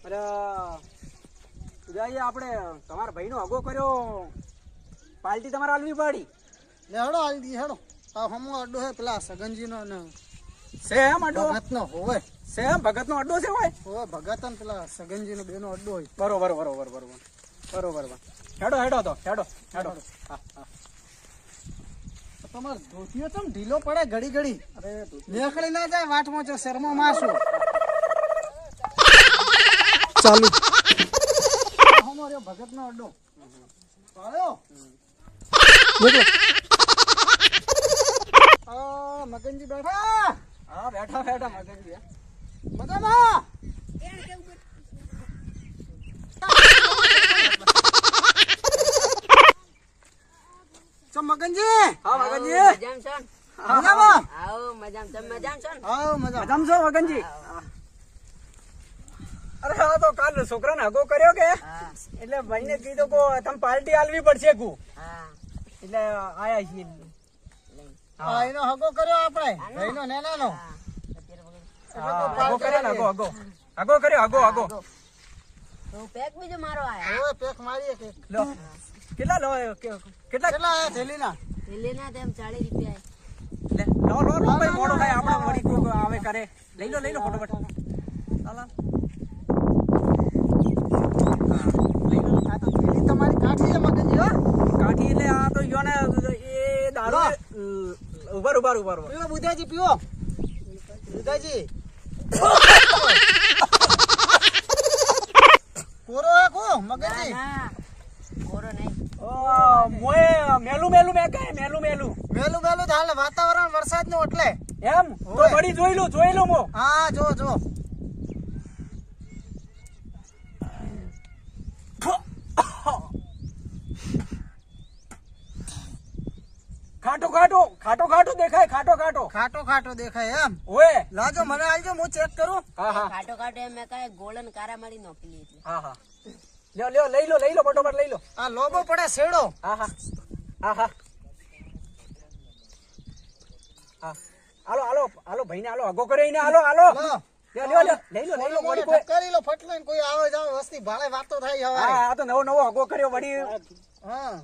અરે આપણે તમારા ભાઈનો હગો કર્યો, પાર્ટી તમારે આલવી પડી. લે હેડો આવી દી હેડો. આ હમો અડ્ડો હે પેલા સગનજીનો ને સેમ અડ્ડો ભગતનો હોય. સેમ ભગતનો અડ્ડો છે હોય. હોય ભગત ને પેલા સગનજીનો બેનો અડ્ડો હોય. બરોબર. હેડો તો હેડો. હા. તમારે ધોતીઓ ચમ ઢીલો પડે ઘડી ઘડી. અરે નીકળી ના જાય વાટમાં જો શર્મો માસું. ચાલુ હમો ભગતનો અડ્ડો આવ્યો. મગનજી બેઠા. હા બેઠા મગનજી. મજામાં ચમ મગનજી. હા મગનજી. મજામાં આવો મજામાં છો ને? આવો મજા. મજામાં છો મગનજી? અરે હા તો કાલ છોકરાને હગો કર્યો કે એટલે ભાઈને કીધું કે તમે પાર્ટી આલવી પડશે કુ એટલે આયા છીએ. હા એનો હગો કર્યો આપણે ભાઈનો નેનાનો. હગો કર્યો ને હગો કર્યો. તો પેક બીજો મારો આયા. ઓય પેક મારીએ કે લો કેટલા લો કેટલા આયા થેલીના? લેના તેમ 40 રૂપિયા. લે લો ભાઈ મોડો થાય આપણે વળી કોઈ આવે કરે. લઈ લો ફટાફટ. ચાલ આ તો થેલી તમારી કાઠી છે મગનજી. હો કાઠી એટલે આ તો યોને એ દારૂ ઉભર પીવો બુધાજી પીવો. બુધાજી કોરો હે કો મગનજી? ના કોરો નહીં. મોએ મેલું મે કહે મેલું મેલું હાલ વાતાવરણ વરસાદ નું એટલે એમ તો વળી જોઈ લો મો. હા જો ખાટો દેખાય. ખાટો દેખાય એમ. ઓએ લાજો મને આલજો હું ચેક કરું. હા ખાટો એમ મેં કાંઈ ગોળન કારા મારી નોખેલી એટલે. હા લ્યો લઈ લો ફટોફટ લઈ લો. આ લોબો પડે શેડો. હા હાલો ભાઈને હાલો હગો કરે ને હાલો લ્યો લઈ લો વળી કોઈ કરી લો ફટ લઈને કોઈ આવે જાવ વસ્તી ભાળે વાતો થાય હવે. હા આ તો નવો હગો કર્યો વળી. હા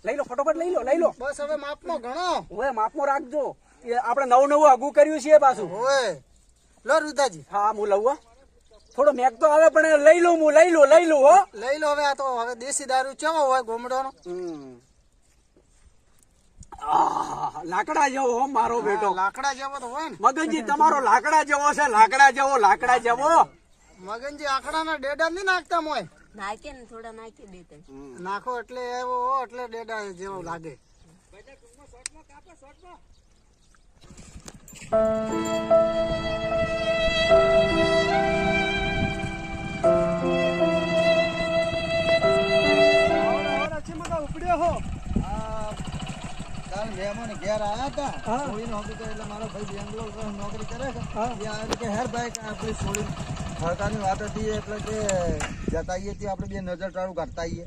લઈ લો ફટોફટ લઈ લો. બસ હવે માપમાં ઘણો. ઓએ માપમાં રાખજો. એ આપણે નવું હગું કર્યું છે પાછું. ઓય લો રુદાજી. હા હું લઉં હો. થોડો મેક તો આવે પણ લઈ લઉં હો. લઈ લો હવે. આ તો હવે દેશી દારૂ કેવો હોય ગોમડોનો. લાકડા જેવો હો મારો બેટો. લાકડા જેવો તો હોય ને. મગનજી તમારો લાકડા જેવો છે. લાકડા જેવો. મગનજી આખડાના ડેડા નહીં નાખતા મોય. નાખે ને થોડા નાખી દે તને. નાખો એટલે એવો એટલે ડેડા જેવો લાગે. ઉપડ્યો હો. કાલ મહેમાન ઘેર આયા હતા. છોડીને હોકી એટલે મારો ભાઈ બેંગ્લોર નોકરી કરે છે. ત્યાં કે હેર ભાઈ આપણી છોડી સરકારની વાત હતી એટલે કે જતા આવીએ ત્યાં આપણે બે નજર ટાળું કાઢતા આવીએ.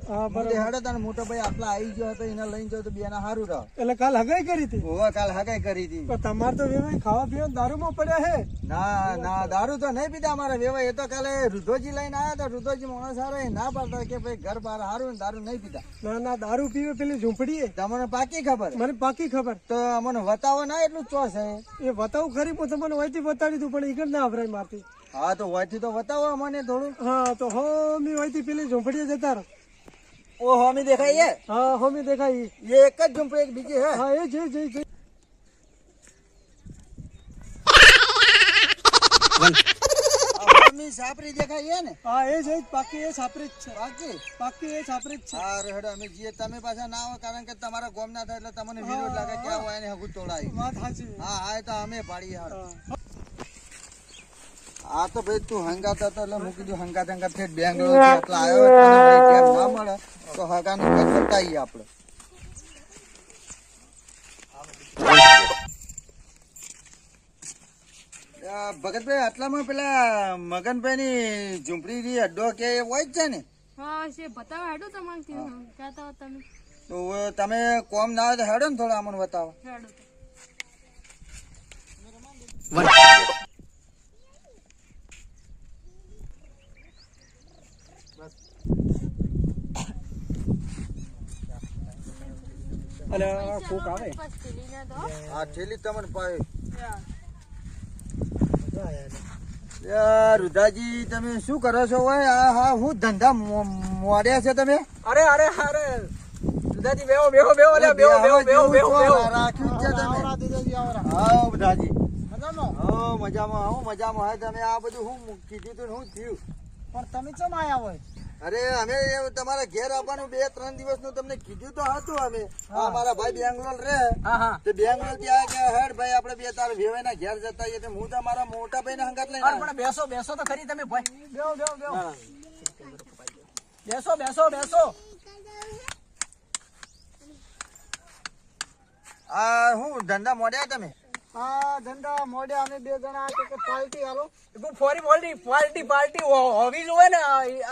હેડે તને મોટો ભાઈ આટલા આવી ગયો હતો એને લઈને જાવ તો બે ના સારું રહે. એટલે કાલ હગાઈ કરી હતી? હોવે કાલ હગાઈ કરી હતી. તમારે તો વેવાઈ ખાવા પીવા દારૂમાં પડ્યા હે? ના દારૂ તો નહીં પીતા અમારે વેવાઈ. એ તો કાલે રુધોજી લઈને આવ્યા હતા. રુધોજી માણસ સારા ના પાડતા કે ભાઈ ઘર બહાર સારું ને દારૂ નહીં પીતા. ના દારૂ પીવે પેલી ઝૂંપડી. તમને પાકી ખબર? મને પાકી ખબર. તો અમને વતાવો ના એટલું ચોસ હે. એ બતાવું ખરી હું તમને વહીથી બતાડી દઉં પણ ઈગર ના અભરાય મારતી. હા તો વહીથી તો બતાવો મને થોડું. હા તો હોમી વહીથી પેલી ઝૂંપડીએ જતા રહો. ઓ હોમી દેખાય? હા હોમી દેખાય. એ એક જ ઝૂંપડી એક બીજી હે? હા એ જઈ હોમી સાપરી દેખાય ને? હા એ જઈ પાકી એ સાપરી જ છે. પાકી એ સાપરી જ છે. હા રેડો અમે જઈએ. તમે પાછા ના આવો કારણ કે તમારા ગોમ ના થાય એટલે તમને વિરોધ લાગે કે આવો એને હગું તોડાય. વાત સાચી. હા તો અમે પાડીએ. આ તો ભાઈ તું હંગાત હતો એટલે મૂકી દઉં. હંગાત ઠેઠ બેંગ્લોર એટલે આવ્યો ના મળે તો હગાને બતાવીએ આપણે. ભગતભાઈ આટલામાં પેલા મગનભાઈ ની ઝૂંપડી અડ્ડો કે હોય જ છે ને? હા છે બતાવો હેડો તમારે કહેતા હો તમે. તો તમે કોમ ના હોય તો હેડો ને થોડા અમને બતાવો. હેડો અલે કોક આવે બસ પેલીને તો આ થેલી તમને પાય યાર રુદાજી તમે શું કરો છો ભાઈ? આ હા હું ધંધા મોડ્યા છે તમે? અરે અરે અરે દાદી બેહો બેહો બેહો અલે બેહો બેહો બેહો બેહો બેહો રાખ્યું જ છે તમે. આવો બધાજી. હો મજામાં આવો મજામાં હોય તમે. આ બધું હું કીધું તું ને હું થયું? પણ તમે ચમ આયા હોય? અરે અમે તમારા ઘેર આવવાનું 2-3 દિવસનું તમને કીધું તો હતું. અમે આ મારા ભાઈ બેંગ્લોર રહે હા હા તે બેંગ્લોર થી આવ્યા કે હેડ ભાઈ આપણે બે તારા વેવાઈના ઘેર જતા આવીએ. તો હું તો મારા મોટા ભાઈને હંગાત લઈને અરે આવ્યો. પણ બેસો બેસો તો ખરી તમે ભાઈ બેહો બેહો બેહો. બેસો બેસો બેસો આ હું ધંધા મોડ્યા તમે? આ ધંધા મોઢે અમે બે જણા કે પાર્ટી આલો. ફોરી પાર્ટી પાર્ટી પાર્ટી હોવી જોઈએ ને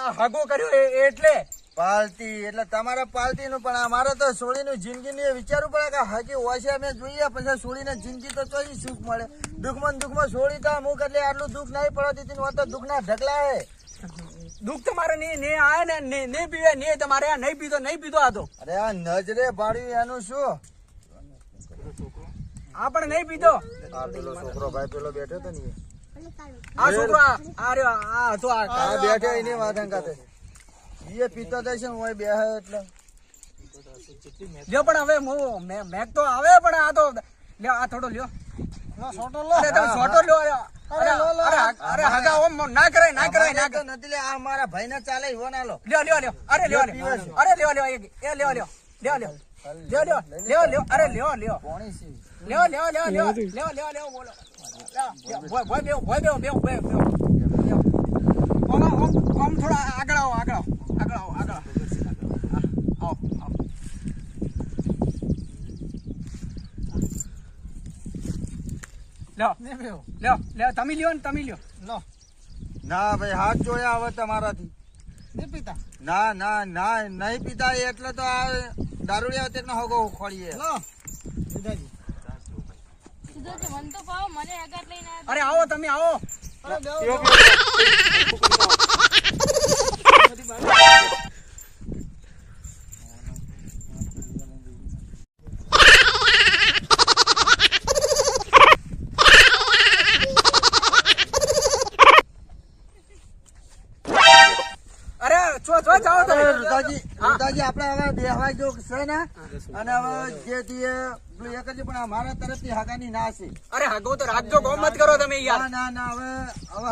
આ હગો કર્યો એટલે પાલટી એટલે તમારા પાલટી નું, પણ અમારે તો સોળીનું જિંદગી વિચારવું પડે કે હજી ઓછે અમે જોઈએ પછી સોળીને જિંદગી તો ચોઈ સુખ મળે. દુઃખમાં સોળી તો અમુક એટલે આટલું દુઃખ નહીં પડતી તો દુઃખ ના ઢગલા હે. દુઃખ તમારે ને આય ને નહીં પીવે ને તમારે આ નહીં પીતો આ તો અરે આ નજરે પાડ્યું એનું શું? આ પણ નહીં પીતો આ પેલો છોકરો ભાઈ પેલો બેઠો તો ને આ છોકરો આ રહ્યો આ હતો આ બેઠો એની વાત અંગાતે એ પીતો જાય છે હું બે એટલે લ્યો પણ હવે મેક તો આવે પણ આ તો લ્યો આ થોડો લ્યો સોટો લો. અરે તમે છોટો લ્યો અરે હગા ઓમ ના કરાય તો નથી લે. આ મારા ભાઈ ને ચાલે એવો ના લો. લ્યો અરે લ્યો અરે લ્યો અરે લ્યો કોણી છે? લ્યો બોલો ઓમ થોડા આગળ આવો લ્યો તમે લ્યો ને તમે લ્યો લો. ના ભાઈ હાથ જોયા હવે તમારાથી. નહીં પીતા. ના નહીં પીતા એટલે તો આ દારૂડિયા તેનો હગો ખોળીએ. લો. ઉદાજી. સીધો છે મન તો પાવો મને હગાત લઈને આવ્યા. અરે આવો તમે આવો અરે બેહો બેહો. અરે છો જાઓ તમે રુદાજી આપણે હવે બેહવા જો છે ને અને હવે જે દીએ પેલું એ કરજો, પણ અમારા તરફથી હગાની ના છે. અરે હગો તો રાખજો ગો મત કરો તમે યાર ના હવે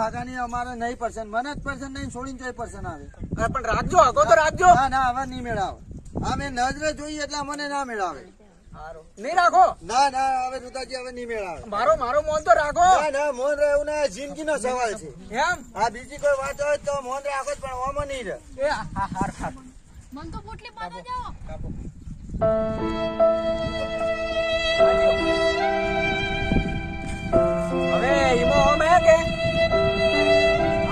હગાની અમારે નહીં પર્સન મને જ પર્સન નહીં છોડીને જોઈ પર્સન આવે. અરે પણ રાખજો હગો તો રાખજો ના હવે નહીં મેળાવે. અમે નજરે જોઈએ એટલે મને ના મેળાવે. નહીં રાખો ના હવે રુદાજી હવે નહીં મેળાવે. મારો મોન તો રાખો ના મોન રહેવું ના જિંદગીનો સવાલ છે. એમ આ બીજી કોઈ વાત હોય તો મોન રાખો જ, પણ ઓમાં નહીં રહે. એ હાર મન તો પોટલી પાતા જાઓ. હવે એમાં ઓમ હે કે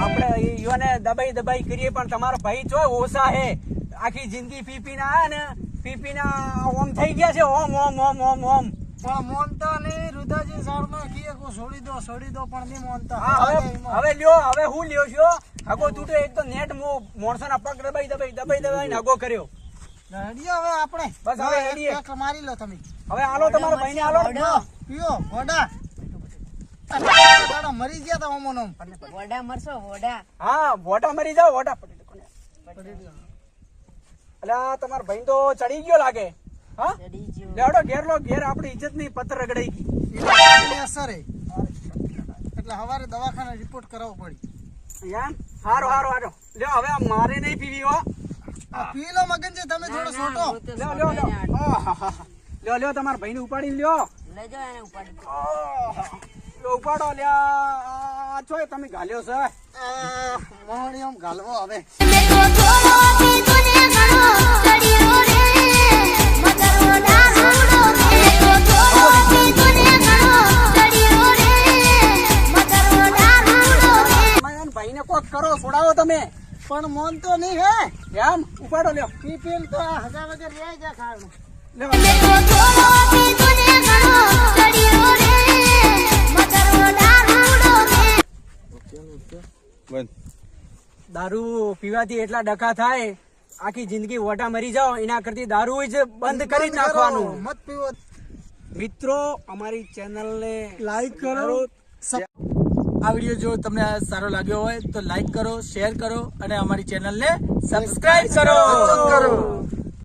આપણે યુવાને દબાઈ કરીએ પણ તમારો ભાઈ છો ઓછા હે આખી જિંદગી પીપી ના આયા ને પીપી ના ઓમ થઈ ગયા છે ઓમ પણ મોનતા નહીં. રુદાજી સારમાં કીએ કો છોડી દો પણ નહીં મોનતા. હવે લ્યો હવે હું લ્યો છો હગો તૂટે એક તો નેટ મોણસો ના પગ દબાઈ ને હગો કર્યો. હેડીએ હવે આપણે. બસ હવે હેડીએ. એક મારી લો તમે. હવે આલો તમારા ભાઈ ને આલો પીઓ ગોડા. મરી ગયા તા ઓમોનો. વોડા મરશો વોડા. હા વોટા મરી જાવ વોટા અલ્યા તમારા ભાઈ તો ચડી ગયો લાગે. હા ચડી ગયો. લેવડો ઘેર આપણી ઇજ્જત ની પત્થર રગડાઈ ગઈ. એની અસર હે. એટલે હવારે દવાખાને રિપોર્ટ કરાવવો પડી. એમ હારો લ્યો હવે આ મારે નહીં પીવી હો. પી લો મગનજી તમે થોડો છોટો. લ્યો તમારા ભાઈ ને ઉપાડીને લ્યો લઈ જાઓ એને ઉપાડી. ઉપાડો લ્યા છો તમે ઘાલ્યો છે મોહણી આમ ગાલવો હવે. ભાઈ ને કોક કરો છોડાવો તમે. પણ મોન તો નહીં હે. એમ ઉપાડો લ્યો પીપીલ તો આ હગા વગર રહી જાય ખાવાનું. દારૂ પીવાથી એટલા ડખા થાય આખી જિંદગી વોટા મરી જાઓ એના કરતી દારૂ જ બંધ કરી જ નાખવાનું. મત પીવો. મિત્રો અમારી ચેનલને લાઈક કરો. આ વિડીયો જો તમને સારો લાગ્યો હોય તો લાઈક કરો, શેર કરો અને અમારી ચેનલને સબસ્ક્રાઇબ કરો.